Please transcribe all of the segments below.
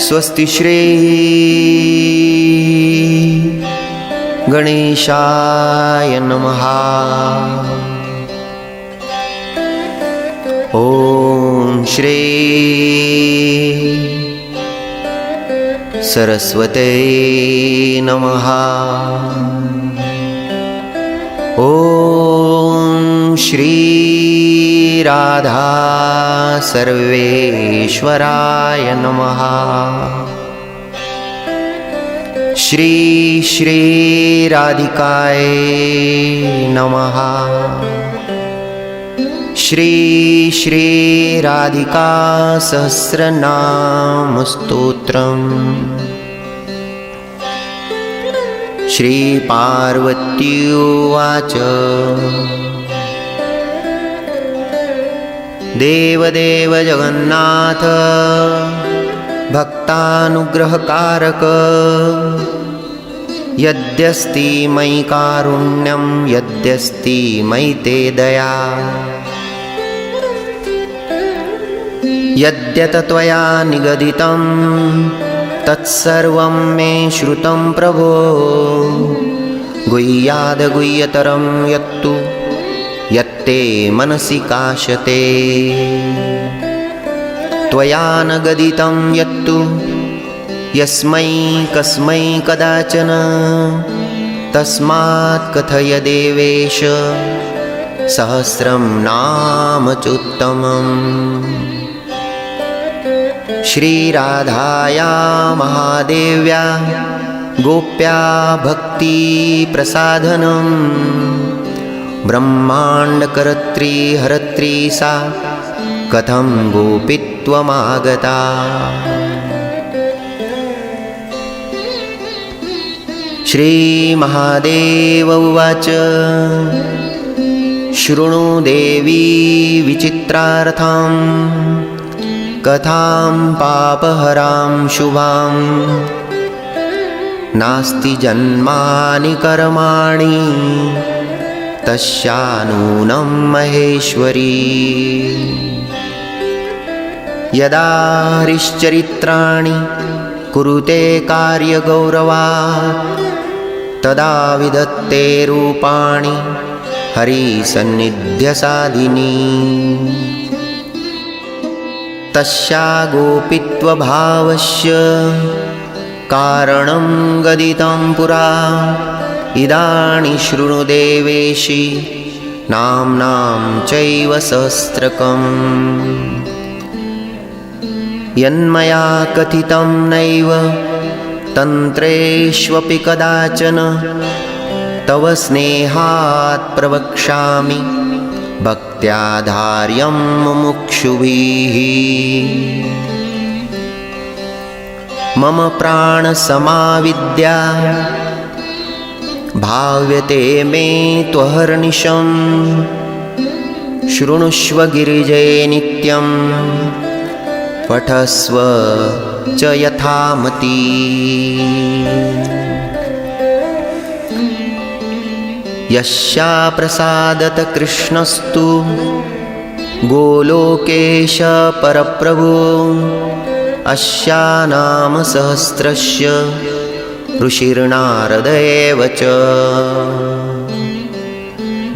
स्वस्ति श्री गणेशाय नमः। ओम श्री सरस्वते नमः। ओम श्री राधा सर्वेश्वराय नमः। श्री श्री राधिकाय नमः। श्री श्री राधिका सहस्रनाम स्तोत्रम्। श्री पार्वती उवाच देवदेव जगन्नाथ भक्तानुग्रहकारक यद्यस्ति मयि कारुण्यं यद्यस्ति मयि ते दया यद्यत त्वया निगदितं तत्सर्वं मे श्रुतं प्रभो गुह्याद् गुह्यतरं यत्तु यत्ते मनसि काशते त्वया न गदितं यत्तु यस्मै कस्मै कदाचन तस्मात् कथय देवेश सहस्रं नाम चोत्तमम्। श्रीराधाया महादेव्या गोप्या भक्ति प्रसाधनम् ब्रह्माण्डकर्त्री हरत्री सा कथं गोपित्वमागता। श्रीमहादेव उवाच शृणु देवी विचित्रार्थं कथां पापहरां शुभां नास्ति जन्मानि कर्माणि तस्यानूनं महेश्वरी। यदा हरिश्चरित्राणि कुरुते कार्यगौरवात् तदा विधत्ते रूपाणि हरिसन्निध्यसाधिनी। तस्या गोपित्वभावस्य कारणं गदितं पुरा इदानीं शृणु देवेशि नाम्नां चैव सहस्रकम्। यन्मया कथितं नैव तन्त्रेष्वपि कदाचन तव स्नेहात् प्रवक्ष्यामि भक्त्याधार्यं मुमुक्षुभिः। मम प्राणसमाविद्या भाव्यते मे त्वहर्निशं शृणुष्व गिरिजे नित्यं पठस्व च यथामति। यस्या प्रसादत कृष्णस्तु गोलोकेश परप्रभु अस्या नाम सहस्रस्य ऋषिर्नारद एव च।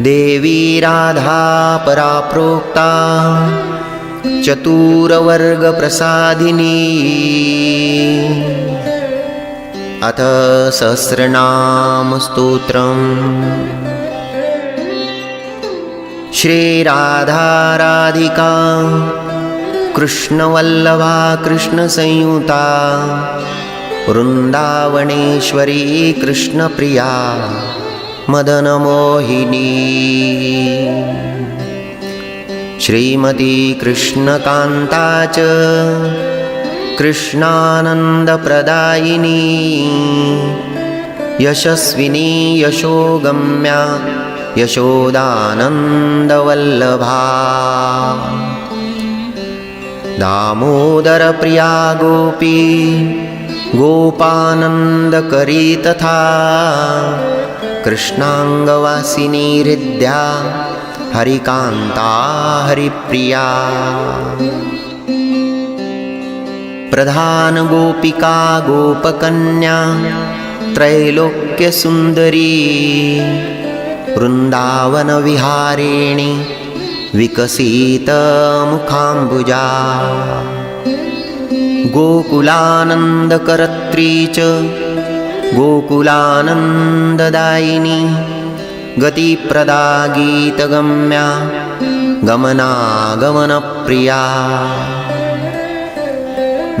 देवी राधा परा प्रोक्ता चतुरवर्गप्रसादिनी। अथ सहस्रनाम स्तोत्रम्। श्रीराधा राधिका कृष्णवल्लभा कृष्णसंयुता वृन्दावनेश्वरी कृष्णप्रिया मदनमोहिनी। श्रीमती कृष्णकान्ता च कृष्णानन्दप्रदायिनी यशस्विनी यशोगम्या यशोदानन्दवल्लभा। दामोदरप्रिया गोपी गोपानन्दकरी तथा कृष्णाङ्गवासिनी हृद्या हरिकान्ता हरिप्रिया। प्रधानगोपिका गोपकन्या त्रैलोक्यसुन्दरी वृन्दावनविहारिणी विकसितमुखाम्बुजा गोकुलानन्दकर्त्री च गोकुलानन्ददायिनी गतिप्रदा गीतगम्या गमनागमनप्रिया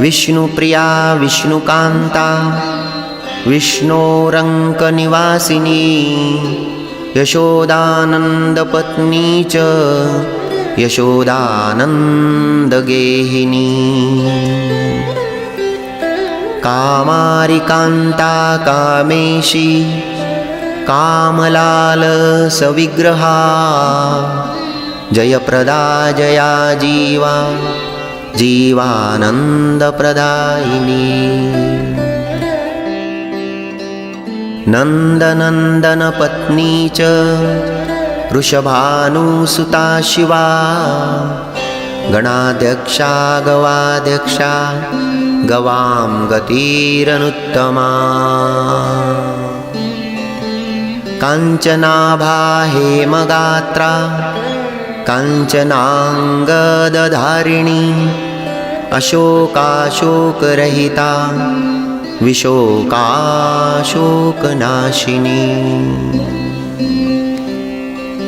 विष्णुप्रिया विष्णुकान्ता विष्णोरङ्कनिवासिनी यशोदानन्दपत्नी च यशोदानन्दगेहिनी कामारिकान्ता कामेशी कामलालसविग्रहा जयप्रदा जया जीवा जीवानन्दप्रदायिनी नन्दनन्दनपत्नी च वृषभानुसुता शिवा गणाध्यक्षा गवाध्यक्षा गवां गतिरनुत्तमा काञ्चनाभा हेमगात्रा काञ्चनाङ्गदधारिणी अशोकाशोकरहिता विशोकाशोकनाशिनी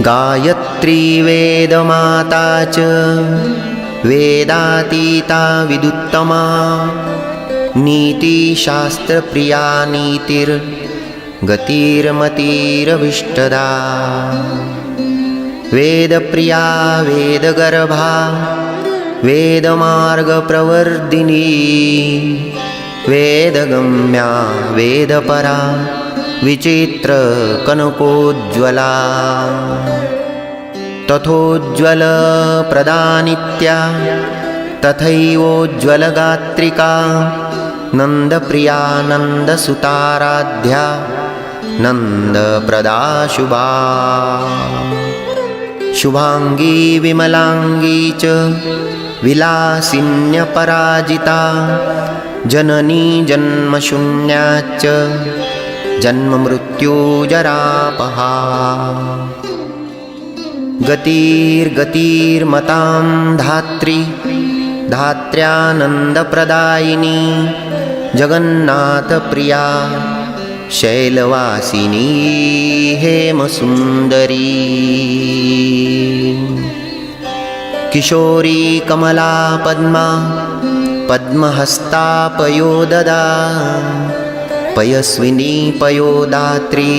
गायत्री वेदमाता च वेदातीता विदुत्तमा नीतिशास्त्रप्रिया नीतिर्गतिर्मतिरभीष्टदा वेदप्रिया वेदगर्भा वेदमार्गप्रवर्धिनी वेदगम्या वेदपरा विचित्रकनकोज्ज्वला तथोज्ज्वलप्रदा नित्या तथैवोज्ज्वलगात्रिका नन्दप्रिया नन्दसुताराध्या नन्दप्रदा शुभा शुभांगी विमलांगी च विलासिन्यपराजिता जननी जन्मशून्याच्च जन्ममृत्युजरापहा गतिर्गतिर्मतां धात्री धात्र्यानन्दप्रदायिनी जगन्नाथप्रिया शैलवासिनी हेमसुन्दरी किशोरी कमला पद्मा पद्महस्ता पयोददा पयस्विनी पयोदात्री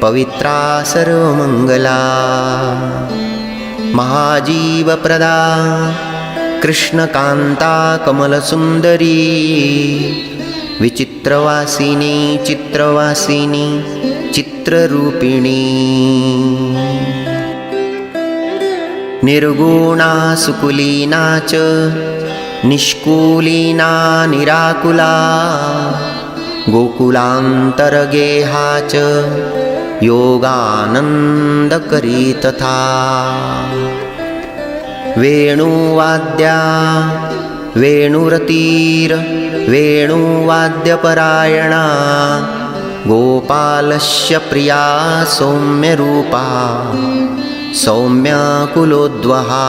पवित्रा सर्वमङ्गला महाजीवप्रदा कृष्णकान्ता कमलसुन्दरी विचित्रवासिनी चित्रवासिनी चित्ररूपिणी निर्गुणा सुकुलीना च निष्कुलीना निराकुला गोकुलान्तरगेहा च योगानन्दकरी तथा वेणुवाद्या वेणुवाद्यपरायणा गोपालस्य प्रिया सौम्यरूपा सौम्याकुलोद्वहा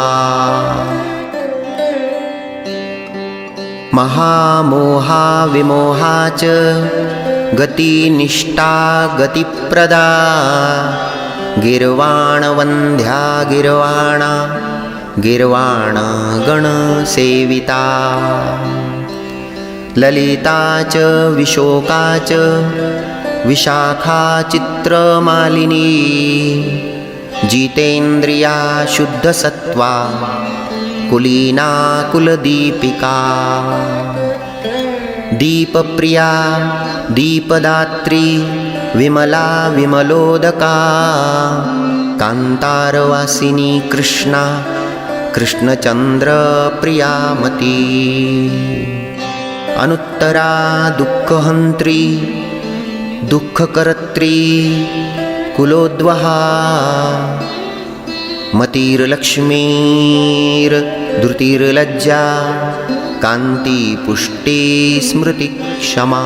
महामोहा विमोहा च गतिनिष्ठा गतिप्रदा गिर्वाणवन्ध्या गिर्वाणा गिर्वाणगणसेविता ललिता च विशोका च विशाखा चित्रमालिनी जितेन्द्रिया शुद्धसत्त्वा कुलीना कुलदीपिका दीपप्रिया दीपदात्री विमला विमलोदका कान्तारवासिनी कृष्णा कृष्णचन्द्रप्रियामती अनुत्तरा दुःखहन्त्री दुःखकर्त्री कुलोद्वहा मतिर्लक्ष्मीर्धृतिर्लज्जा कान्ति पुष्टि स्मृति क्षमा।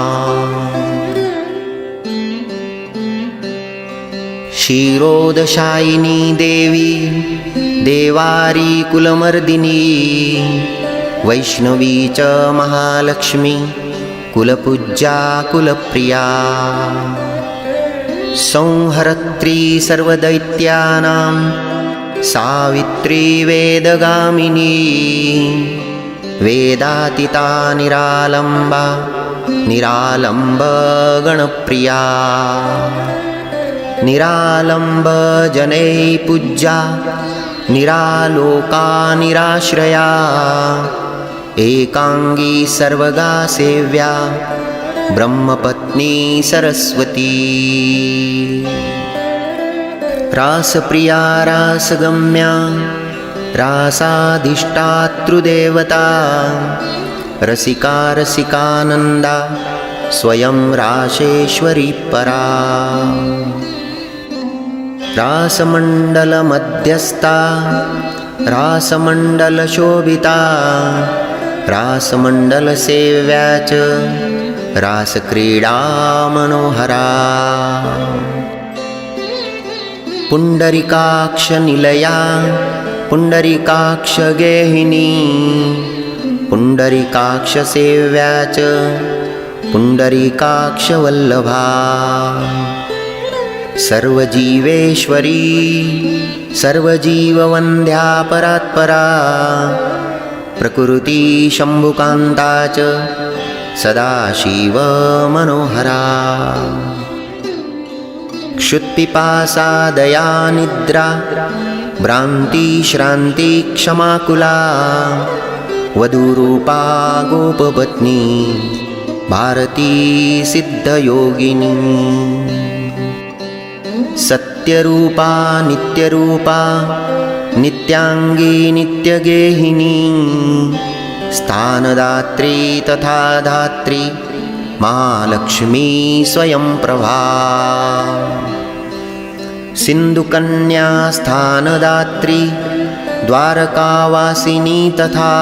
क्षीरोदशायिनी देवी देवारी कुलमर्दिनी वैष्णवी च महालक्ष्मी कुलपूज्या कुलप्रिया। संहर्त्री सर्वदैत्यानां सावित्री वेदगामिनी वेदातीता निरालम्बा निरालम्ब गणप्रिया। निरालम्ब जनै पूज्या निरालोका निराश्रया एकांगी सर्वगा सेव्या ब्रह्मपत्नी सरस्वती। रासप्रिया रासगम्या रासाधिष्ठातृदेवता रसिका रसिकानन्दा स्वयं रासेश्वरी परा। रासमण्डलमध्यस्था रासमण्डलशोभिता रासमण्डलसेव्या च रासक्रीडा मनोहरा। पुण्डरीकाक्षनिलया पुण्डरीकाक्षगेहिनी पुण्डरीकाक्षसेव्या च पुण्डरीकाक्षवल्लभा। सर्वजीवेश्वरी सर्वजीववन्द्या परात्परा प्रकृति शम्भुकान्ता च सदाशिव मनोहरा। क्षुत्पिपासा दया निद्रा भ्रान्ति श्रान्ति क्षमाकुला वधूरूपा गोपपत्नी भारती सिद्धयोगिनी। सत्यरूपा नित्यरूपा नित्यांगी नित्यगेहिनी स्थानदात्री तथा धात्री महालक्ष्मी स्वयं प्रभा। सिन्धुकन्या स्थानदात्री द्वारकावासिनी तथा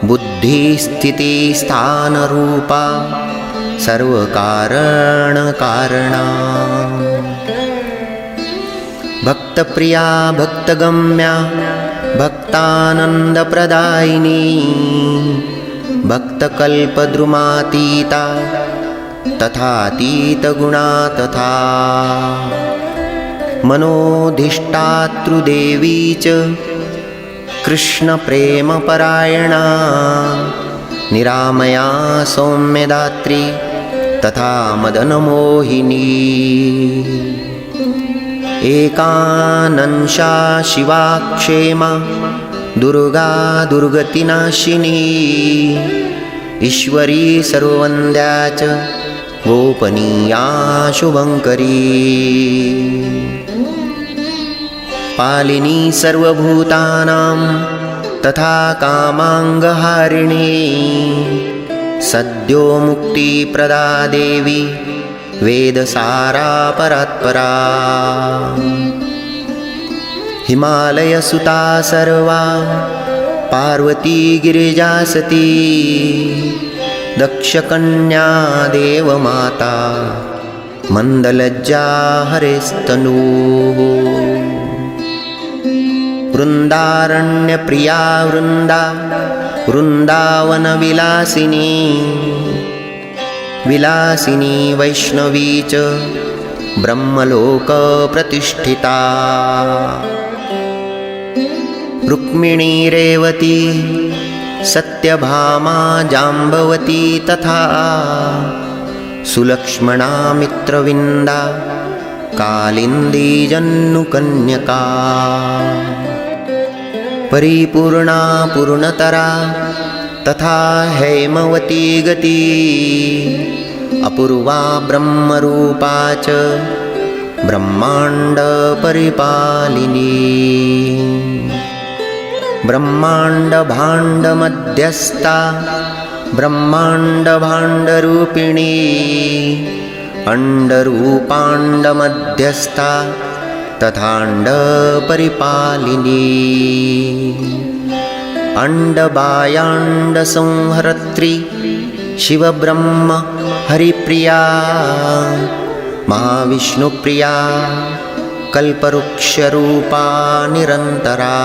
बुद्धिस्थितिस्थानरूपा सर्वकारणकारणा। भक्तप्रिया भक्तगम्या भक्तानन्दप्रदायिनी भक्तकल्पद्रुमातीता तथातीतगुणा तथा। मनोधिष्ठातृदेवी च कृष्णप्रेमपरायणा निरामया सौम्यदात्री तथा मदनमोहिनी। एकानंशा शिवा क्षेमा दुर्गा दुर्गतिनाशिनी ईश्वरी सर्ववन्द्या च गोपनीया शुभंकरी। पालिनी सर्वभूतानां तथा कामांगहारिणी सद्यो मुक्तिप्रदा देवी वेदसारा परात्परा। हिमालयसुता सर्वा पार्वती गिरिजा सती दक्षकन्या देवमाता मन्दलज्जा हरेस्तनूः। वृन्दारण्यप्रिया वृन्दा वृन्दावनविलासिनी विलासिनी वैष्णवी च ब्रह्मलोकप्रतिष्ठिता। रुक्मिणी रेवती सत्यभामा जाम्बवती तथा सुलक्ष्मणा मित्रविन्दा कालिन्दी जन्नुकन्यका। परिपूर्णा पूर्णतरा तथा हैमवती गति अपूर्वा ब्रह्मरूपा च ब्रह्मांड परिपालिनी। ब्रह्मांड भांड मध्यस्था ब्रह्मांड भांडरूपिणी अंडरूपांड मध्यस्था तथांड परिपालिनी। अंडबायांडसंहर्त्री शिवब्रह्म हरिप्रिया महाविष्णुप्रिया कल्पवृक्षरूपा निरन्तरा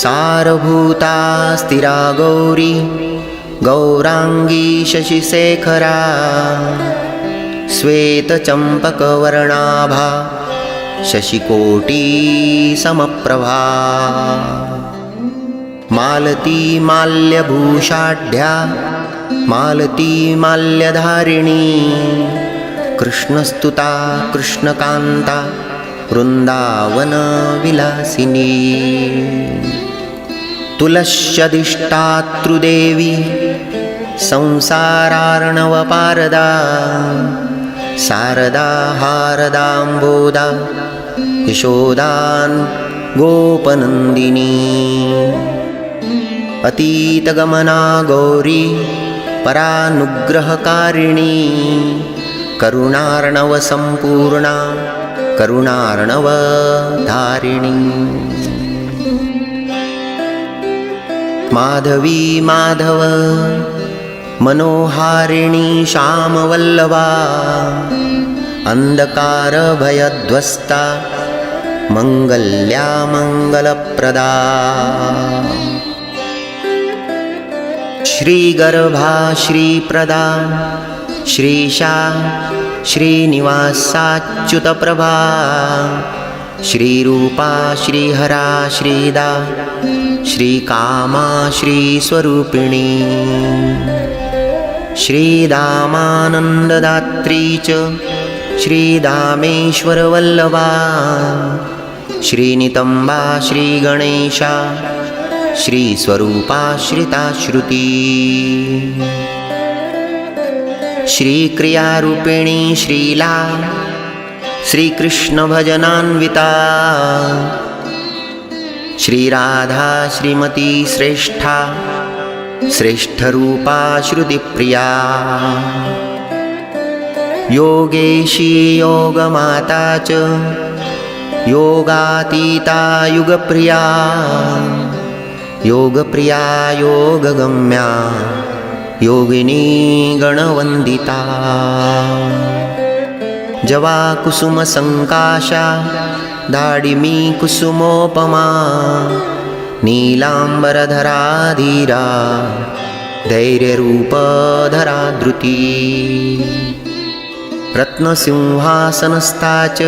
सारभूता स्थिरा गौरी गौरांगी शशिशेखरा श्वेतचम्पकवर्णाभा शशिकोटी समप्रभा मालती माल्यभूषाढ्या मालती माल्यधारिणी कृष्णस्तुता कृष्णकान्ता वृन्दावनविलासिनी तुलस्यधिष्ठातृदेवी संसारार्णवपारदा शारदा हारदाम्बोदा यशोदान् गोपनन्दिनी अतीतगमना गौरी परानुग्रहकारिणी करुणार्णवसम्पूर्णा करुणार्णवधारिणी माधवी माधव मनोहारिणी श्यामवल्लभा अंधकारभयध्वस्ता मंगल्या मंगलप्रदा श्रीगर्भा श्रीप्रदा श्रीशा श्रीनिवासाच्युतप्रभा श्रीरूपा श्रीहरा श्रीदा श्रीकामा श्रीस्वरूपिणी श्रीदामानन्ददात्री च श्रीदामेश्वरवल्लभा श्रीनितम्बा श्रीगणेशा श्रीस्वरूपा श्रिताश्रुती श्रीक्रियारूपिणी श्रीला श्रीकृष्णभजनान्विता श्रीराधा श्रीमती श्रेष्ठा श्रेष्ठरूपा श्रुतिप्रिया योगेशी योगमाता च योगातीता युगप्रिया योगप्रिया योगगम्या योगिनी गणवन्दिता जवा कुसुमसङ्काशा दाडिमी कुसुमोपमा नीलाम्बरधरा धीरा धैर्यरूपधरा धृती रत्नसिंहासनस्था च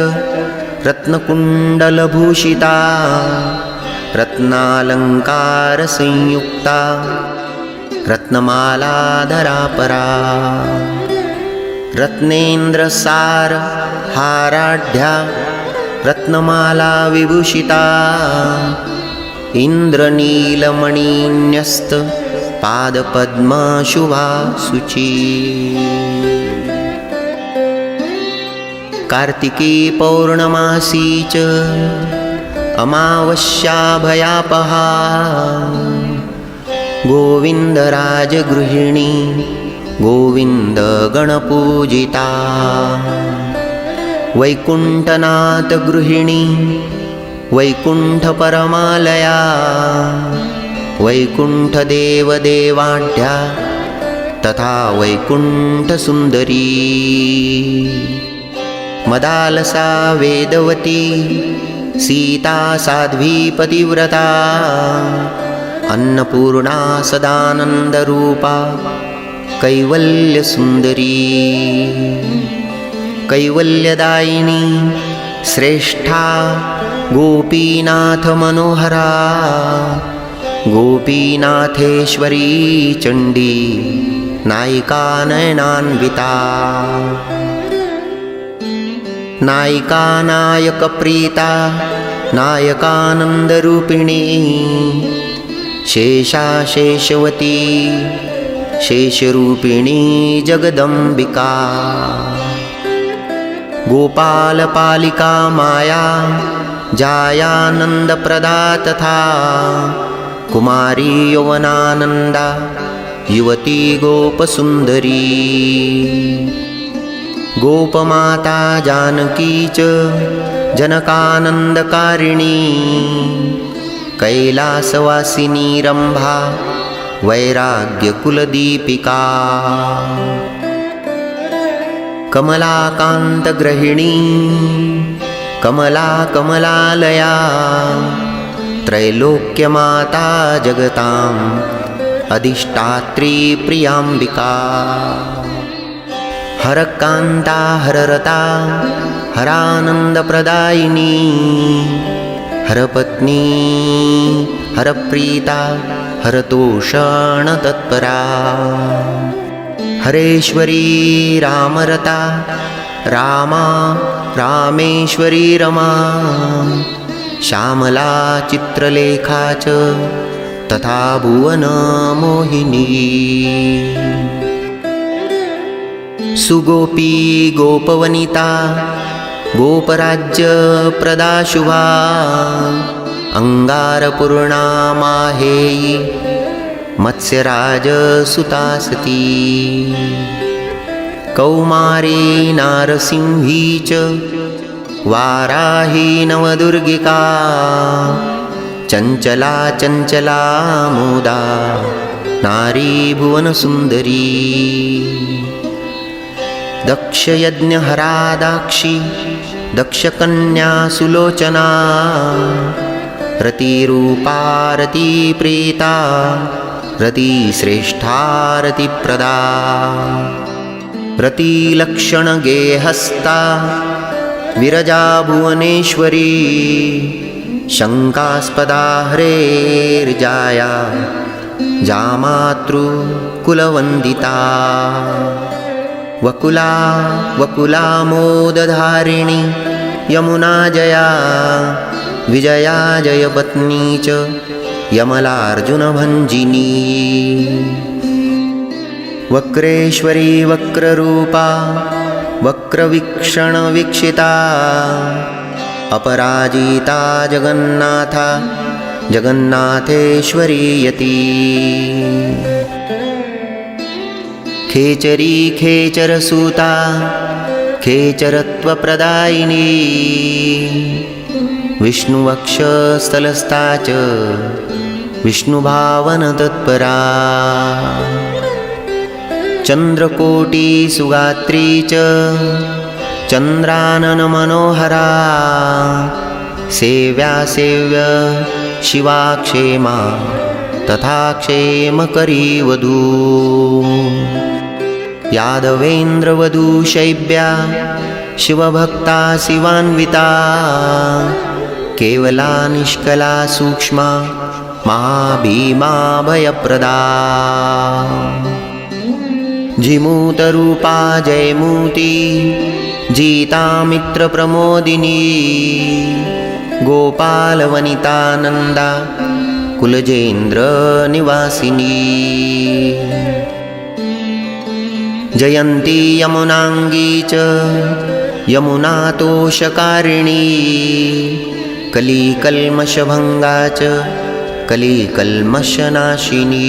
रत्नकुण्डलभूषिता रत्नालङ्कारसंयुक्ता रत्नमालाधरा परा रत्नेन्द्रसार हाराढ्या रत्नमाला विभूषिता इन्द्रनीलमणिन्यस्त पादपद्मशुभा शुचि कार्तिकी पौर्णमासी च अमावस्या भयापहा गोविन्दराजगृहिणी गोविन्दगणपूजिता वैकुण्ठनाथगृहिणी वैकुण्ठपरमालया वैकुण्ठदेवदेवाढ्या तथा वैकुण्ठसुन्दरी मदालसा वेदवती सीता साध्वी पतिव्रता अन्नपूर्णा सदानन्दरूपा कैवल्यसुन्दरी कैवल्यदायिनी श्रेष्ठा गोपीनाथमनोहरा गोपीनाथेश्वरी चण्डी नायिका नयनान्विता नायिका नायकप्रीता नायकानन्दरूपिणी शेषा शेषवती शेषरूपिणी जगदम्बिका गोपालपालिका माया जायानन्दप्रदा तथा कुमारी यौवनानन्दा युवती गोपसुन्दरी गोपमाता जानकी च जनकानन्दकारिणी कैलासवासिनी रंभा वैराग्यकुलदीपिका कमलाकान्तगृहिणी कमला कमलालया त्रैलोक्यमाता जगताम् अधिष्ठात्री प्रियाम्बिका हरकान्ता हररता हरानन्दप्रदायिनी हरपत्नी हरप्रीता हरतोषणतत्परा हरेश्वरी रामरता रामा रामेश्वरी रमा श्यामला चित्रलेखा च तथा भुवन मोहिनी सुगोपी गोपवनिता गोपराज्य प्रदा शुभा अंगारपूर्णा माहेयी मत्स्यराजसुता सती कौमारी नारसिंही च वाराही नवदुर्गिका चंचला चंचला मोदा नारी भुवनसुन्दरी दक्षयज्ञहरा दाक्षी दक्षकन्या सुलोचना रतिरूपा रतिप्रीता रतिश्रेष्ठा रतिप्रदा रतिलक्षणगेहस्ता विरजा भुवनेश्वरी शङ्कास्पदा हरेर्जाया जामातृकुलवन्दिता वकुला वकुलामोदधारिणी यमुना जया विजया जयपत्नी च यमलार्जुनभञ्जिनी वक्रेश्वरी वक्ररूपा वक्रवीक्षणवीक्षिता अपराजिता जगन्नाथा जगन्नाथेश्वरी यती खेचरी खेचरसूता खेचरत्वप्रदायिनी विष्णुवक्षस्थलस्था च विष्णुभावनतत्परा चन्द्रकोटिसुगात्री च चन्द्राननमनोहरा सेव्या सेव्य शिवा क्षेमा तथा क्षेमकरी वधू यादवेन्द्रवधू शैब्या शिवभक्ता शिवान्विता केवला निष्कला सूक्ष्मा महाभीमा भयप्रदा जिमूतरूपा जयमूती जीता मित्रप्रमोदिनी गोपालवनितानन्दा कुलजेन्द्र निवासिनी जयन्ती यमुनांगी च यमुनातोषकारिणी कलिकल्मषभङ्गा च कलिकल्मषनाशिनी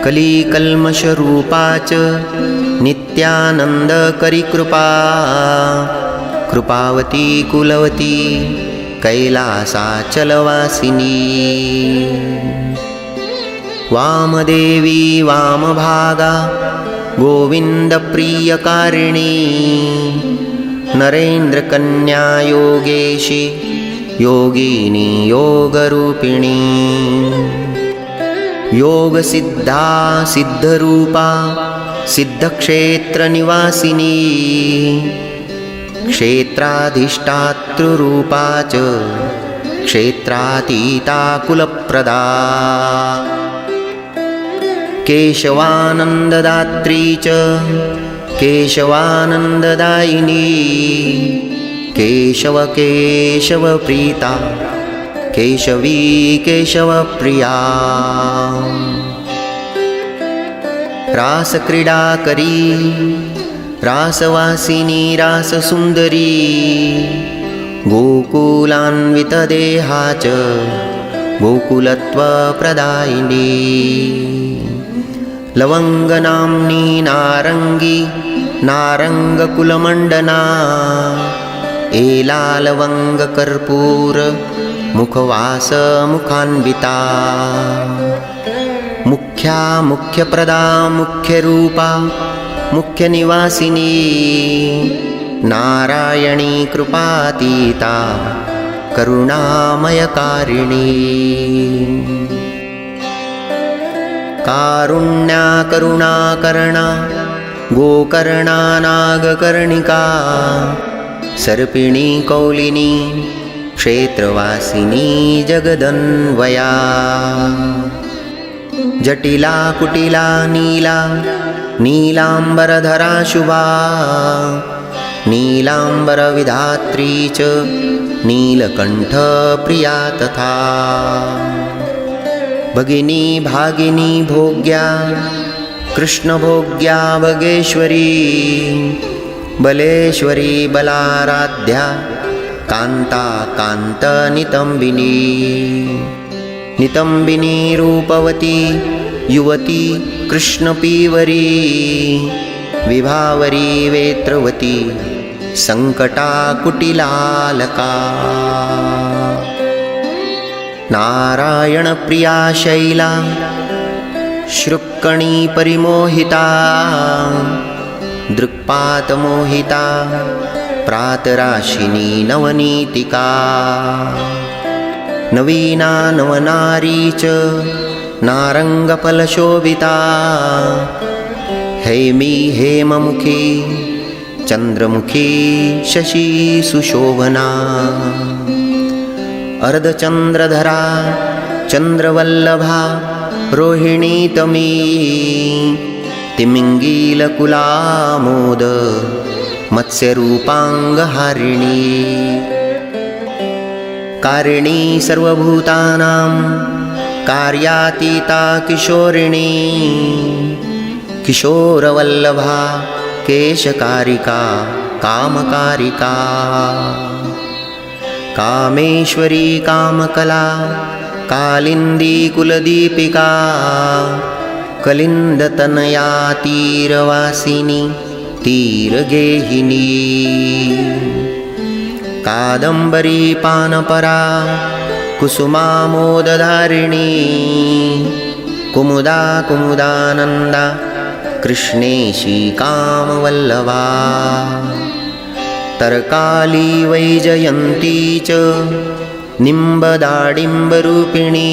कलिकल्मषरूपा च नित्यानन्दकरी कृपा कृपावती कुलवती कैलासाचलवासिनी वामदेवी वामभागा गोविन्दप्रियकारिणी नरेन्द्रकन्या योगेशी योगिनी योगरूपिणी योगसिद्धा सिद्धरूपा सिद्धक्षेत्रनिवासिनी क्षेत्राधिष्ठातृरूपा च क्षेत्रातीता कुलप्रदा केशवानन्ददात्री च केशवानन्ददायिनी केशवकेशवप्रीता केशवी केशवप्रिया रासक्रीडाकरी रासवासिनी राससुन्दरी गोकुलान्वितदेहा च गोकुलत्वप्रदायिनी लवङ्गनाम्नी नारङ्गी नारङ्गकुलमण्डना एलालवङ्गकर्पूर मुखवास मुखान्विता मुख्या मुख्यप्रदा मुख्यरूपा मुख्यनिवासिनी नारायणी कृपातीता करुणामयकारिणी कारुण्या करुणाकरणा गोकर्णा नागकर्णिका सर्पिणी कौलिनी क्षेत्रवासिनी जगदन्वया जटिला कुटिला नीला नीलांबरधरा शुभा नीलांबरविधात्री च नीलकंठ प्रिया तथा भगिनी भागिनी भोग्या कृष्णभोग्या भगेश्वरी बलेश्वरी बलाराध्या कांता कांत नितंबिनी नितंबिनी रूपवती युवती कृष्णपीवरी विभावरी वेत्रवती संकटा कुटिलालका नारायण प्रिया शैला श्रुक्कणी परिमोहिता दृक्पातमोहिता प्रातराशिनी नवनीतिका नवीना नवनारी च नारंगफलशोभिता हैमी हेममुखी चंद्रमुखी शशी सुशोभना अर्धचंद्रधरा चंद्रवल्लभा रोहिणी तमी तिमिंगीलकुलामोद मत्स्यरूपांगहारिणी कारिणी सर्वभूतानां कार्यातीता किशोरिणी किशोरवल्लभा केशकारिका कामकारिका कामेश्वरी कामकला कालिंदी कुलदीपिका कलिंदतनया तीरवासिनी तीरगेहिनी कादंबरी पानपरा कुसुमामोदधारिणी कुमुदा कुमुदानंदा कृष्णेशी कामवल्लभा तरकाली वैजयंती च निम्बदाडिम्बरूपिणी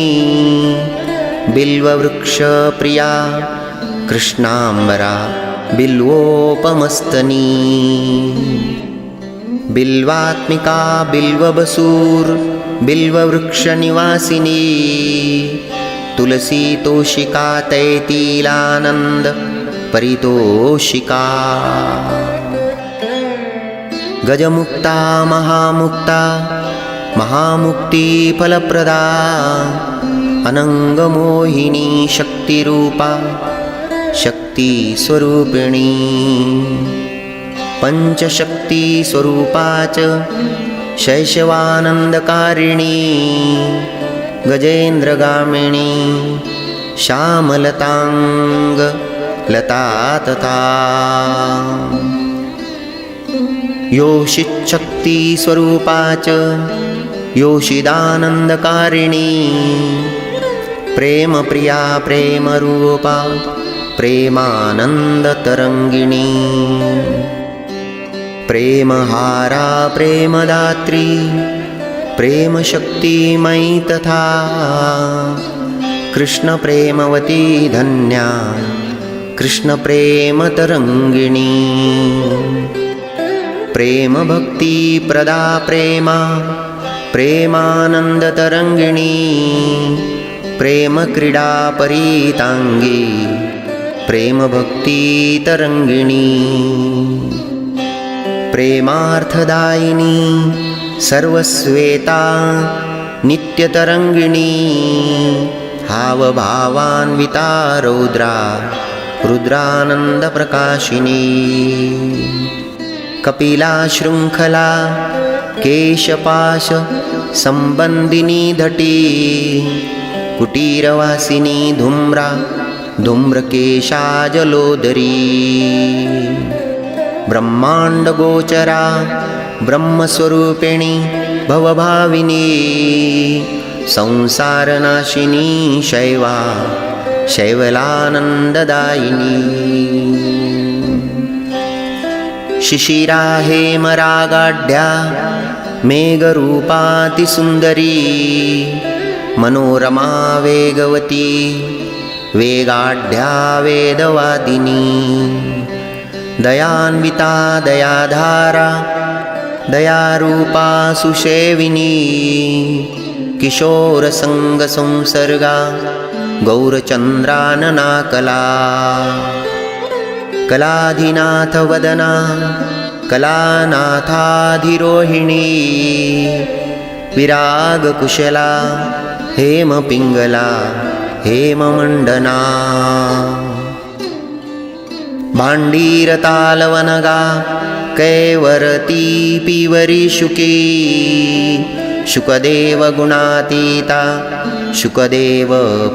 बिल्ववृक्षप्रिया कृष्णांबरा बिल्वोपमस्तनी बिल्वात्मिका बिल्वबसूर बिल्ववृक्षनिवासिनी तुलसी तोषिका तैतीलानंद परितोषिका गजमुक्ता महामुक्ता महामुक्ति फलप्रदा अनंगमोहिनी शक्तिरूपा शक्ति स्वरूपिणी पंचशक्ति स्वरूपा च शैशवानंदकारिणी गजेन्द्रगामिनी श्यामलतांग लता तथा योषिच्छक्ति स्वरूपा च योषिदानंदकारिणी प्रेम प्रिया प्रेम रूपा प्रेमानंदतरंगिणी प्रेमहारा प्रेमदात्री प्रेमशक्तिमयी तथा कृष्ण प्रेमवती धन्या कृष्ण प्रेमतरंगिणी प्रेम भक्ति प्रदा प्रेमा प्रेमानंदतरंगिणी प्रेम क्रीडा परितांगी प्रेम भक्ति तरंगिणी प्रेमार्थदायिनी सर्वस्वेता नित्यतरंगिणी हावभावान्विता रौद्रा रुद्रानंदप्रकाशिनी कपिला शृंखला केशपाश संबंदिनी धटी कुटीरवासिनी धूम्रा धूम्रकेशा जलोदरी ब्रह्मांडगोचरा ब्रह्मस्वरूपिणी भवभाविनी संसारनाशिनी शैवा शैवलानन्ददायिनी शिशिरा हेमरागाढ्या मेघरूपातिसुन्दरी मनोरमा वेगवती वेगाढ्या वेदवादिनी दयान्विता दयाधारा दयारूपा सुसेविनी किशोरसङ्गसंसर्गा गौरचन्द्रानना कला कलाधिनाथवदना कलानाथाधिरोहिणी विरागकुशला हेमपिङ्गला हेममण्डना भाण्डीरतालवनगा कैवरती पीवरी शुकी शुकदेव गुणातीता शुकदेव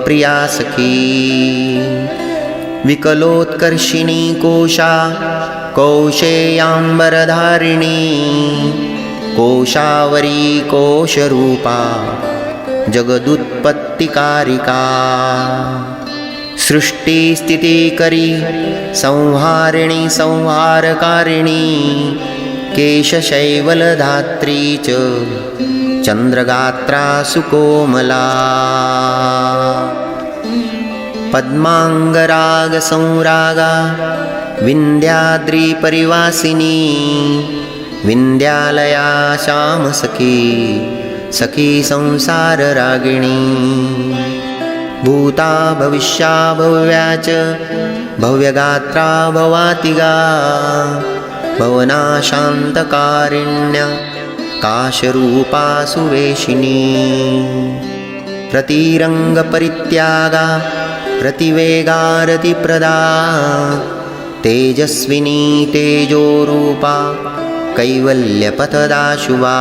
प्रिया सखी विकलोत्कर्षिणी कोशा कौशेयांबरधारिणी कोशावरी कोशरूपा जगदुत्पत्तिकारिका सृष्टिस्थितिकरी संहारिणी संहारकारिणी केशशैवलधात्री च चन्द्रगात्रा सुकोमला पद्माङ्गरागसंरागा विन्ध्याद्रिपरिवासिनी विन्ध्यालया श्यामसखी सखी संसाररागिणी भूता भविष्या भव्या च भव्यगात्रा भवातिगा भवना शान्तकारिण्या काशरूपा सुवेशिनी रतिरङ्गपरित्यागा रतिवेगारतिप्रदा तेजस्विनी तेजोरूपा कैवल्यपथदा शुभा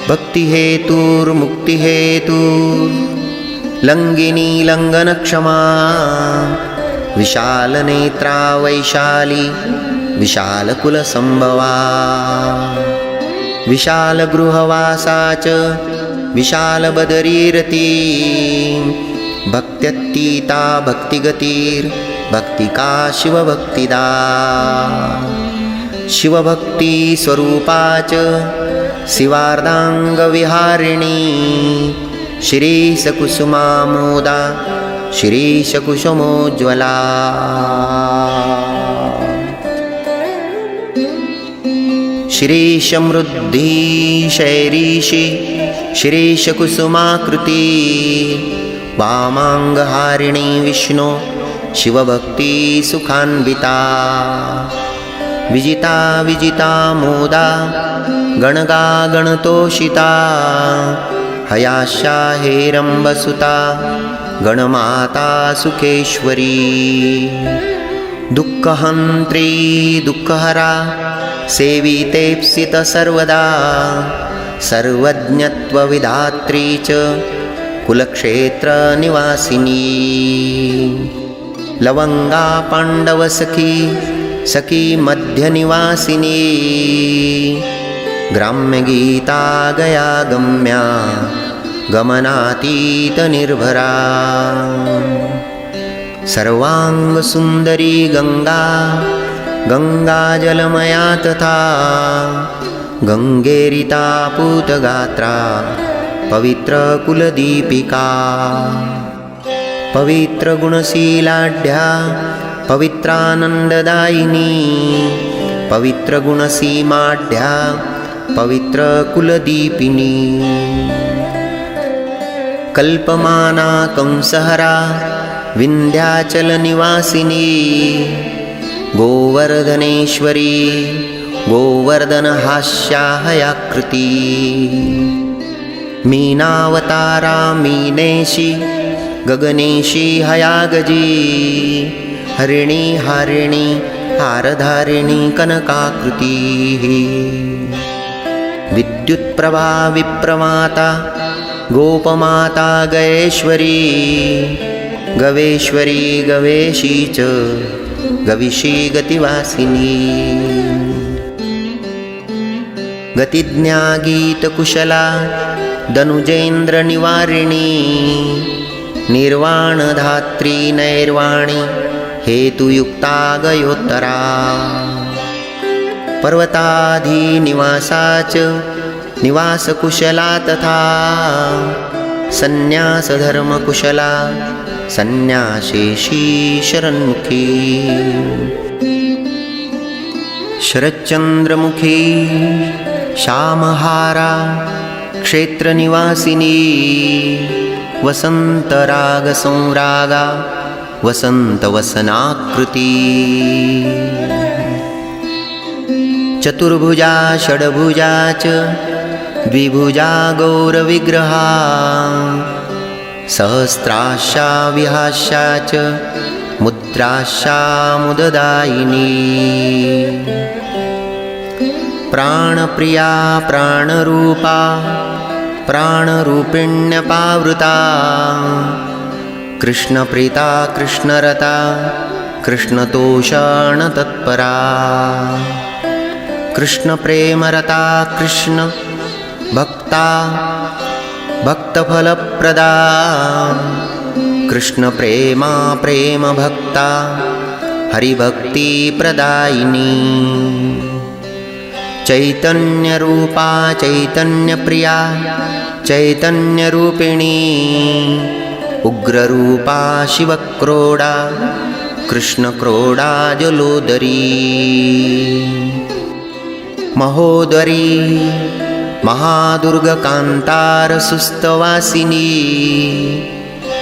भक्तिहेतुर्मुक्तिहेतुर्लङ्घिनी लङ्घनक्षमा विशालनेत्रा वैशाली विशालकुलसम्भवा विशालगृहवासा च विशालबदरीरती भक्त्यतीता भक्तिगतिर्भक्तिका शिवभक्तिदा शिवभक्तिस्वरूपा च शिवार्धाङ्गविहारिणी शिरीशकुसुमामोदा शिरीशकुसुमोज्ज्वला शिरीशमृद्धि शैरीशि शिरीशकुसुमाकृति वामाङ्गहारिणी विष्णु शिवभक्ति सुखान्विता विजिता विजिता मोदा गणगा गणतोषिता हयास्या हेरम्बसुता गणमाता सुखेश्वरी दुःखहन्त्री दुःखहरा सेवितेप्सित सर्वदा सर्वज्ञत्वविधात्री च कुलक्षेत्रनिवासिनी लवंगा पाण्डवसखी सखी मध्यनिवासिनी ग्राम्यगीता गया गम्या गमनातीतनिर्भरा सर्वाङ्गसुन्दरी गंगा गंगाजलमया तथा गंगेरिता पूतगात्रा पवित्रकुलदीपिका पवित्रगुणशीलाढ्या पवित्रानन्ददायिनी पवित्रगुणसीमाढ्या पवित्रकुलदीपिनी कल्पमाना कंसहरा विन्ध्याचलनिवासिनी गोवर्धनेश्वरी गोवर्धनहास्या हयाकृती मीनावतारा मीनेशी गगनेशी हयागजी हरिणी हारिणी हारधारिणी कनकाकृती विद्युत्प्रभा विप्रमाता गोपमाता गयेश्वरी गवेश्वरी गवेशी च गविशी गतिवासिनी गतिज्ञा गीतकुशला दनुजेन्द्रनिवारिणी निर्वाणधात्री नैर्वाणी हेतुयुक्ता गयोत्तरा पर्वताधिनिवासाच निवासकुशला तथा संन्यासधर्मकुशला संन्यासेशी शरन्मुखी शरच्चन्द्रमुखी श्यामहारा क्षेत्रनिवासिनी वसन्तरागसंरागा वसन्तवसनाकृती चतुर्भुजा षड्भुजा च द्विभुजा गौरविग्रहा सहस्राक्षा विहास्या च मुद्राक्षा मुददायिनी प्राणप्रिया प्राणरूपा प्राणरूपिण्यपावृता कृष्णप्रीता कृष्णरता कृष्णतोषणतत्परा कृष्णप्रेमरता कृष्ण भक्ता भक्तफलप्रदा कृष्णप्रेमा प्रेमभक्ता हरिभक्तिप्रदायिनी चैतन्यरूपा चैतन्यप्रिया चैतन्यरूपिणी उग्ररूपा शिवक्रोडा कृष्णक्रोडा जलोदरी महोदरी महादुर्गकान्तारसुस्तवासिनी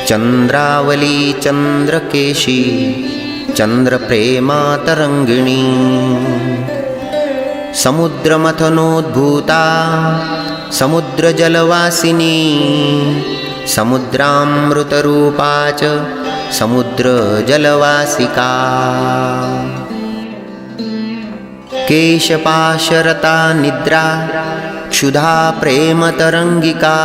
चन्द्रावली चन्द्रकेशी चन्द्रप्रेमातरङ्गिणी समुद्रमथनोद्भूता समुद्रजलवासिनी समुद्रामृतरूपा च समुद्रजलवासिका केशपाशरता निद्रा क्षुधा प्रेमतरङ्गिका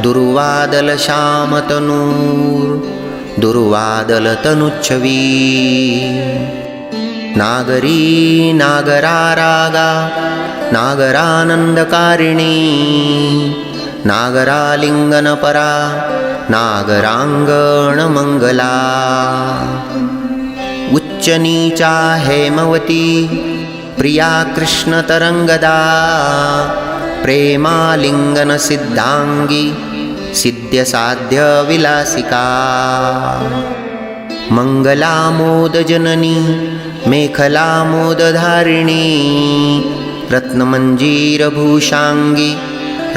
दुर्वादलश्यामतनूर् दुर्वादलतनुच्छवी नागरी नागरारागा नागरानन्दकारिणी नागरालिङ्गनपरा नागराङ्गणमङ्गला उच्चनीचा हेमवती प्रिया कृष्णतरङ्गदा प्रेमालिङ्गनसिद्धाङ्गी सिद्ध्यसाध्यविलासिका मङ्गलामोदजननी मेखलामोदधारिणी रत्नमञ्जीरभूषाङ्गी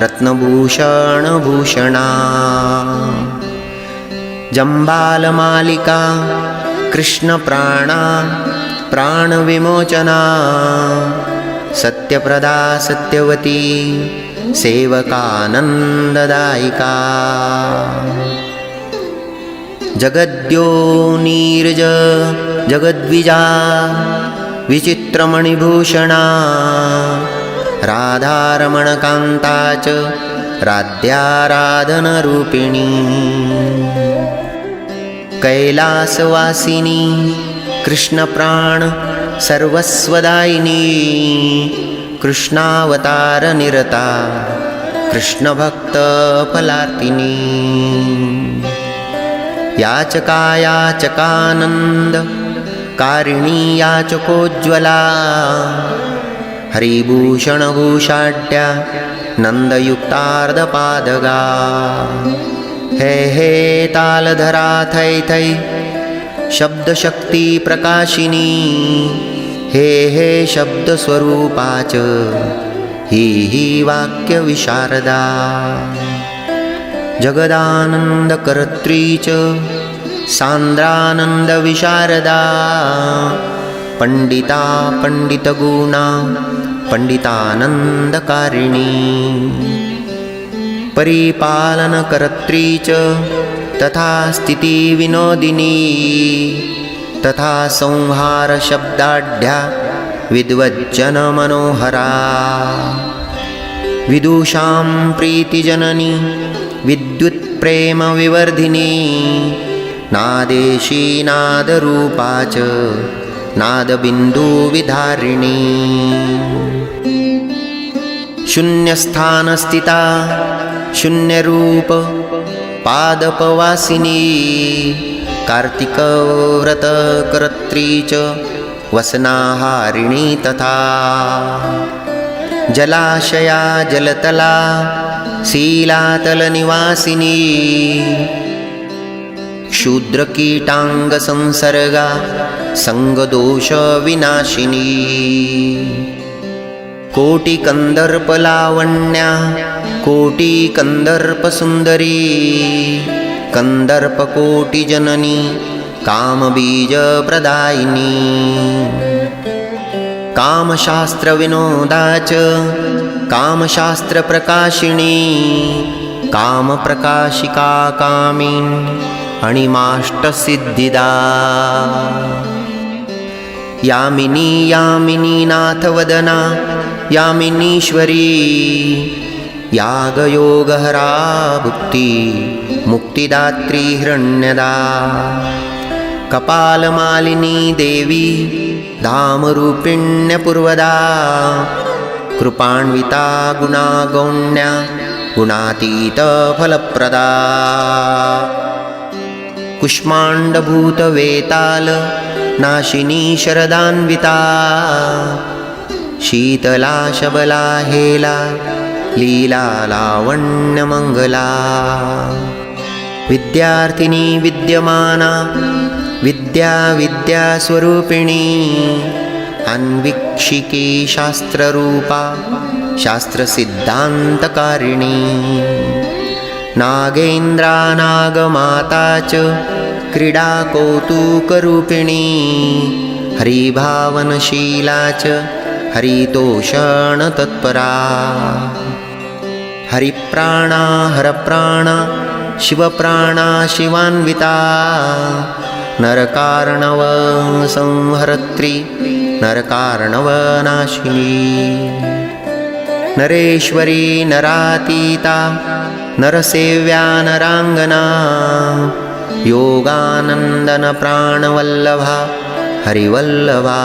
रत्नभूषणभूषणा जम्बालमालिका कृष्णप्राणा प्राणविमोचना सत्यप्रदा सत्यवती सेवकानन्ददायिका जगद्योनीर्ज जगद्विजा विचित्रमणिभूषणा राधारमणकान्ता च राध्याराधनरूपिणी कैलासवासिनी कृष्णप्राण सर्वस्वदायिनी कृष्णावतारनिरता कृष्णभक्तफलार्तिनी याचका याचकानन्द कारिणी याचकोज्ज्वला हरिभूषणभूषाढ्या नन्दयुक्तार्धपादगा हे हे तालधरा थै थै शब्दशक्ती प्रकाशिनी हे हे शब्दस्वरूपा च ही वाक्यविशारदा जगदानन्दकर्त्री च सान्द्रानन्दविशारदा पंडिता पंडितगुणा पंडितानन्दकारिणी परिपालनकर्त्री च तथा स्थितिविनोदिनी तथा संहारशब्दाढ्या विद्वज्जनमनोहरा विदुषां प्रीतिजननी विद्युत्प्रेमविवर्धिनी नादेशी नादरूपा च नादबिन्दुविधारिणी शून्यस्थानस्थिता शून्यरूप पादपवासिनी कार्तिकव्रतकर्त्री च वसनाहारिणी तथा जलाशया जलतला शीलातलनिवासिनी क्षुद्रकीटाङ्गसंसर्गा संगदोषविनाशिनी कोटिकन्दर्पलावण्या कोटिकन्दर्पसुन्दरी कन्दर्पकोटिजननी कामबीजप्रदायिनी कामशास्त्रविनोदा च कामशास्त्रप्रकाशिनी कामप्रकाशिका कामिनी अणिमाष्टसिद्धिदा यामिनी यामिनी नाथवदना यामिनीश्वरी यागयोगहरा भुक्ति मुक्तिदात्री हिरण्यदा कपालमालिनी देवी धामरूपिण्यपूर्वदा कृपान्विता गुणागौण्या गुणातीतफलप्रदा कुष्माण्डभूतवेताल नाशिनी शरदान्विता शीतला शबला हेला लीला लावण्यमङ्गला विद्यार्थिनी विद्यमाना विद्या विद्यास्वरूपिणी अन्वीक्षिकी शास्त्ररूपा शास्त्रसिद्धान्तकारिणी नागेन्द्रा नागमाता च क्रीडाकौतुकरूपिणी हरिभावनशीला च हरितोषणतत्परा हरिप्राणा हरप्राणा शिवप्राणा शिवान्विता नरकार्णव संहर्त्री नरकार्णवनाशिनी नरेश्वरी नरातीता नरसेव्या नराङ्गना योगानन्दन प्राणवल्लभा हरिवल्लभा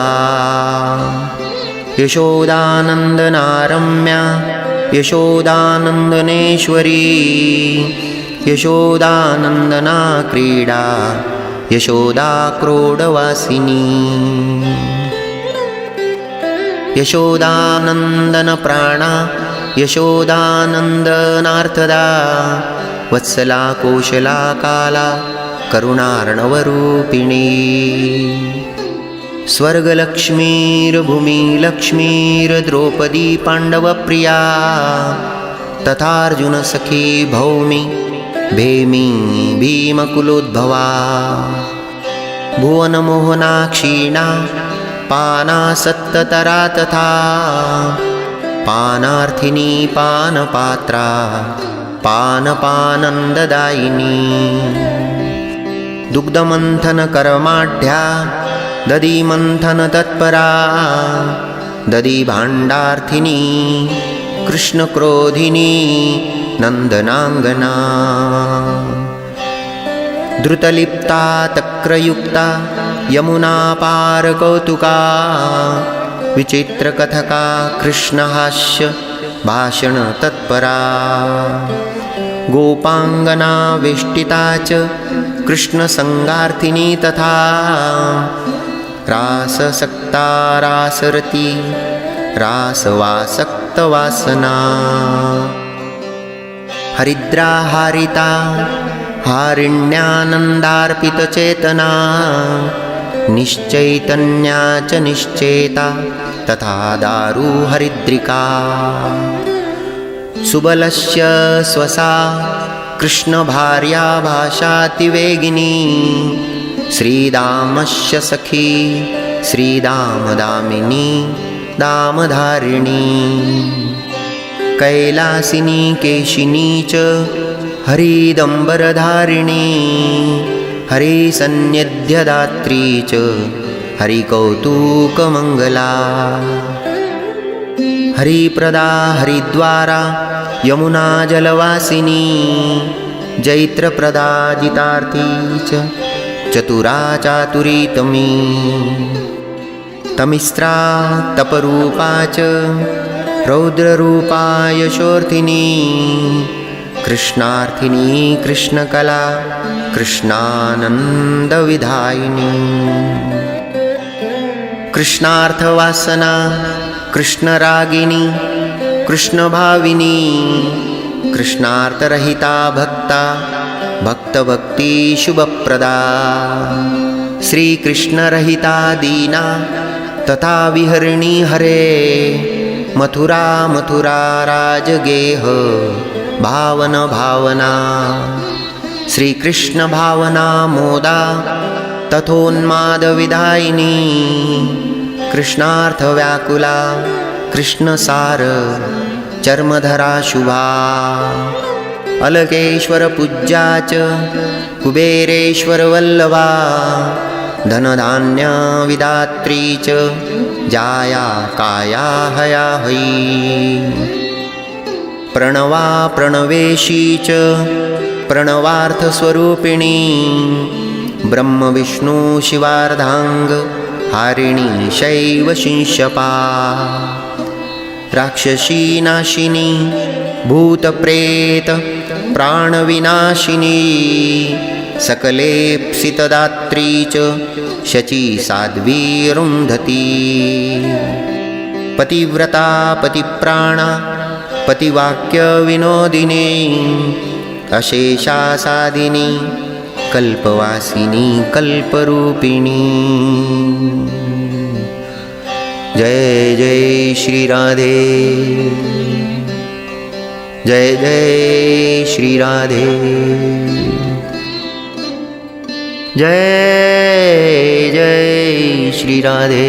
यशोदानन्दनारम्या यशोदानन्दनेश्वरी यशोदानन्दना क्रीडा यशोदा क्रोडवासिनी यशोदानन्दन प्राणा यशोदानन्दनार्थदा वत्सला कोशला काला करुणार्णवरूपिणी स्वर्गलक्ष्मीर्भूमिलक्ष्मीर्द्रौपदी पाण्डवप्रिया तथार्जुनसखी भौमि भेमी भीमकुलोद्भवा भुवनमोहना क्षीणा पानासक्ततरा तथा पानार्थिनी पानपात्रा पानपानन्ददायिनी दुग्धमन्थनकर्माढ्या दधिमन्थनतत्परा दधिभाण्डार्थिनी कृष्णक्रोधिनी नन्दनाङ्गना द्रुतलिप्ता तक्रयुक्ता यमुनापारकौतुका विचित्रकथका कृष्णहास्य भाषणतत्परा गोपाङ्गना वेष्टिता च कृष्णसङ्गार्थिनी तथा राससक्ता रासरती रासवासक्तवासना हरिद्राहारिता हारिण्यानन्दार्पितचेतना निश्चैतन्या च निश्चेता तथा दारु हरिद्रिका सुबलस्य स्वसा कृष्णभार्या भाषातिवेगिनी श्रीदामस्य सखी श्रीदामदामिनी दामधारिणी कैलासिनी केशिनी च हरिदम्बरधारिणी हरिसन्निध्यदात्री च हरिकौतुकमङ्गला हरिप्रदा हरिद्वारा यमुना जलवासिनी जैत्रप्रदा जितार्थी च चतुरा चातुरी तमी तमिस्रा तपरूपा च रौद्ररूपाय शोर्थिनी कृष्णार्थिनी कृष्णकला कृष्णानन्दविधायिनी कृष्णार्थवासना कृष्णरागिनी कृष्णभाविनी कृष्णार्थरहिता भक्ता भक्तभक्ति शुभप्रदा श्रीकृष्णरहिता दीना तथा विहरिणी हरे मथुरा मथुरा राजगेह भावन भावना श्रीकृष्ण भावना मोदा तथोन्मादविदायिनी कृष्णार्थव्याकुला कृष्णसार चर्मधरा शुभा अलकेश्वर पूज्या च कुबेरेश्वर वल्लभा धनधान्य विदात्री च जाया काया हया हयी प्रणवा प्रणवेशी च प्रणवार्थस्वरूपिणी ब्रह्म विष्णु शिवार्धांग हारिणी शैव शिंशपा राक्षसी नाशिनी भूतप्रेत प्राणविनाशिनी सकलेप्सितदात्री च शची साध्वी रुन्धती पतिव्रता पतिप्राणा पतिवाक्यविनोदिनी अशेषा साधिनी कल्पवासिनी कल्परूपिणी जय जय श्री राधे जय जय श्री राधे जय जय श्री राधे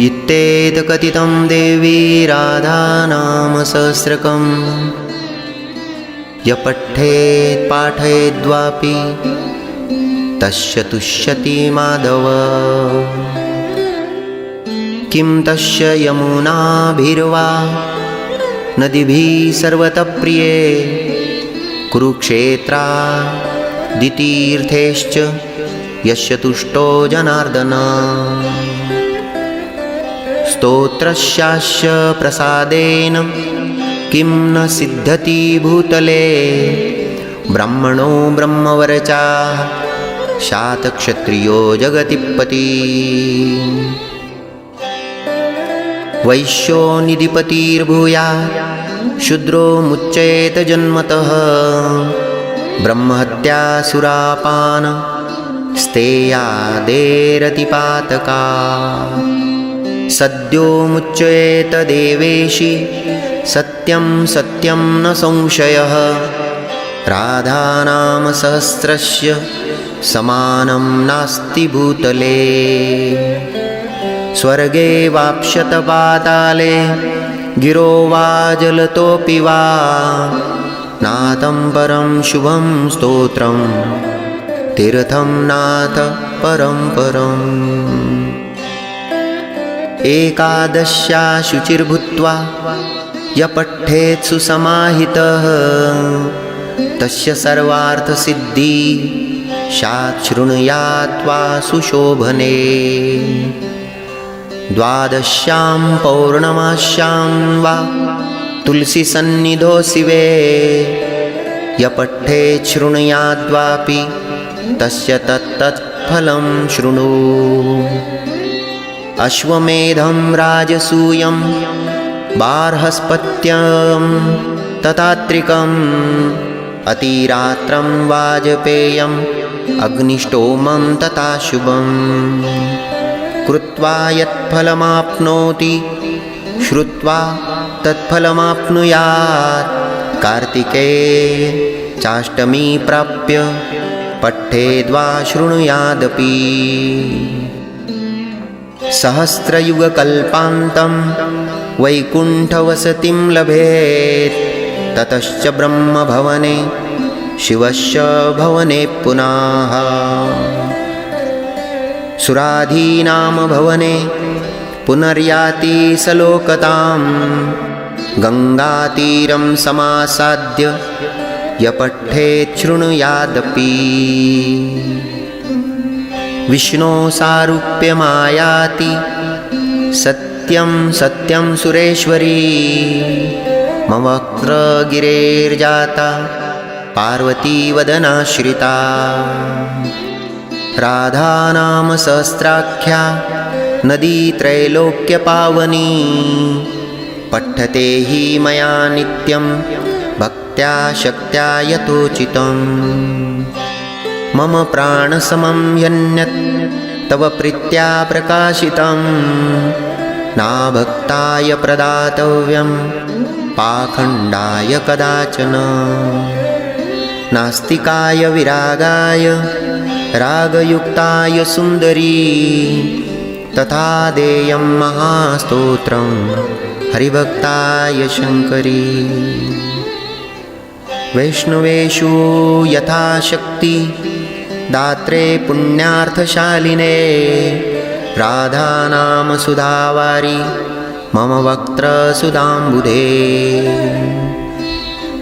इत्येतकथितं देवी राधा नाम सहस्रकम् य पठेत् पाठयेद्वापि तस्य तुष्यति माधव किं तस्य यमुनाभिर्वा नदीभिः सर्वतः प्रिये कुरुक्षेत्रादितीर्थैश्च यस्य तुष्टो जनार्दन स्तोत्रस्यास्य प्रसादेन किं न सिद्धति भूतले ब्राह्मणो ब्रह्मवर्चा शातक्षत्रियो जगतिपति वैश्यो निधिपतिर्भूयात् शूद्रो मुच्येत जन्मतः ब्रह्महत्या सुरापान स्तेयादेरतिपातका सद्यो मुच्येत देवेशि सत्यं सत्यं न संशयः राधानाम सहस्रस्य समानं नास्ति भूतले स्वर्गे वाप्स्यत पाताले गिरो वा जलतोऽपि वा नाथं परं शुभं स्तोत्रं तीर्थं नाथ परं परम् एकादश्या शुचिर्भूत्वा य पठेत् सुसमाहितः तस्य सर्वार्थसिद्धि स्यात् शृणुयात् वा सुशोभने द्वादश्यां पौर्णमास्यां वा तुलसीसन्निधौ शिवे य पठेत् शृणुयाद्वापि तस्य तत्तत्फलं शृणु अश्वमेधं राजसूयं बार्हस्पत्यं तथात्रिकम् अतिरात्रं वाजपेयम् अग्निष्टोमं तथा शुभं कृत्वा यत्फलमाप्नोति श्रुत्वा तत्फलमाप्नुयात् कार्तिके चाष्टमी प्राप्य पठेद्वा शृणुयादपि सहस्रयुगकल्पान्तं वैकुण्ठवसतिं लभेत् ततश्च ब्रह्मभवने शिवस्य भवने पुनः सुराधीनाम भवने पुनर्याति सलोकतां गङ्गातीरं समासाद्य य पठेत् शृणुयादपि। विष्णो सारूप्यमायाति सत्यं सत्यं सुरेश्वरी। मम वक्त्रगिरेर्जाता पार्वती वदनाश्रिता। राधा नाम सहस्राख्या नदी त्रैलोक्यपावनी। पठ्यते हि मया नित्यं भक्त्या शक्त्या यथोचितं। मम प्राणसमं यन्यत् तव प्रीत्या प्रकाशितं। नाभक्ताय प्रदातव्यं पाखण्डाय कदाचन। नास्तिकाय विरागाय रागयुक्ताय सुन्दरी। तथा देयं महास्तोत्रं हरिभक्ताय शङ्करी। वैष्णवेषु यथाशक्ति दात्रे पुण्यार्थशालिने। राधानाम सुधावारी मम वक्त्रसुधाम्बुधे।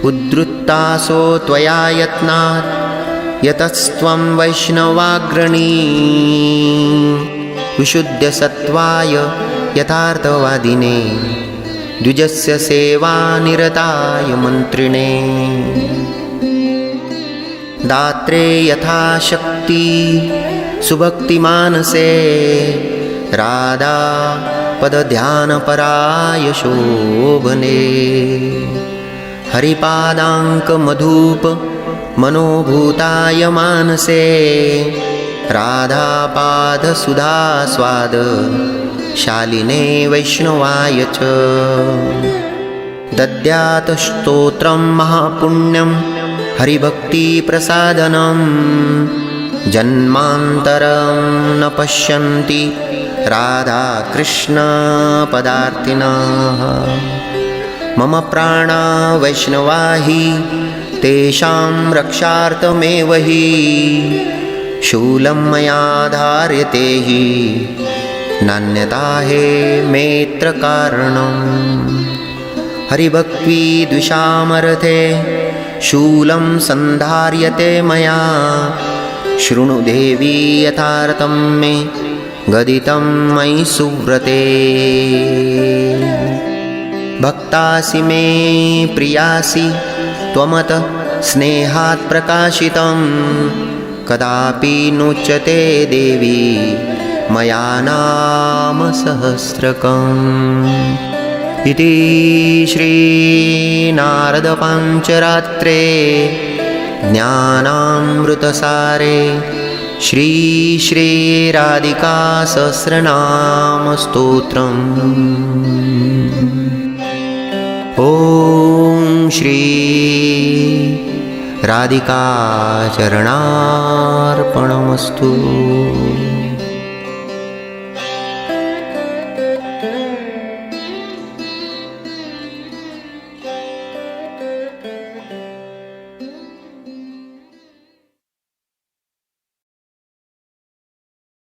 उद्धृतासो त्वया यत्नात् यतस्त्वं वैष्णवाग्रणी। विशुद्धसत्त्वाय यथार्थवादिने द्विजस्य सेवानिरताय मन्त्रिणे। दात्रे यथाशक्ति सुभक्तिमानसे। राधा पदध्यानपराय शोभने। हरिपादाङ्कमधूप मनोभूताय मानसे। राधापादसुधास्वाद शालिने वैष्णवाय च। दद्यात्स्तोत्रं महापुण्यं हरिभक्तिप्रसादनं। जन्मान्तरं न पश्यन्ति राधाकृष्णपदार्थिनः। मम प्राणा वैष्णवा हि तेषां रक्षार्थमेव हि। शूलं मया धार्यते हि नान्यथा हे मेऽत्र कारणम्। हरिभक्तिद्विषामर्थे शूलं सन्धार्यते मया। शृणु देवी यथार्थं मे गदितं मयि सुव्रते। भक्तासि मे प्रियासि त्वमत स्नेहात् प्रकाशितं। कदापि नोच्यते देवी मया नाम सहस्रकम्। इति श्रीनारदपाञ्चरात्रे ज्ञानामृतसारे श्रीराधिकासहस्रनामस्तोत्रम्। ॐ श्री राधिकाचरणार्पणमस्तु।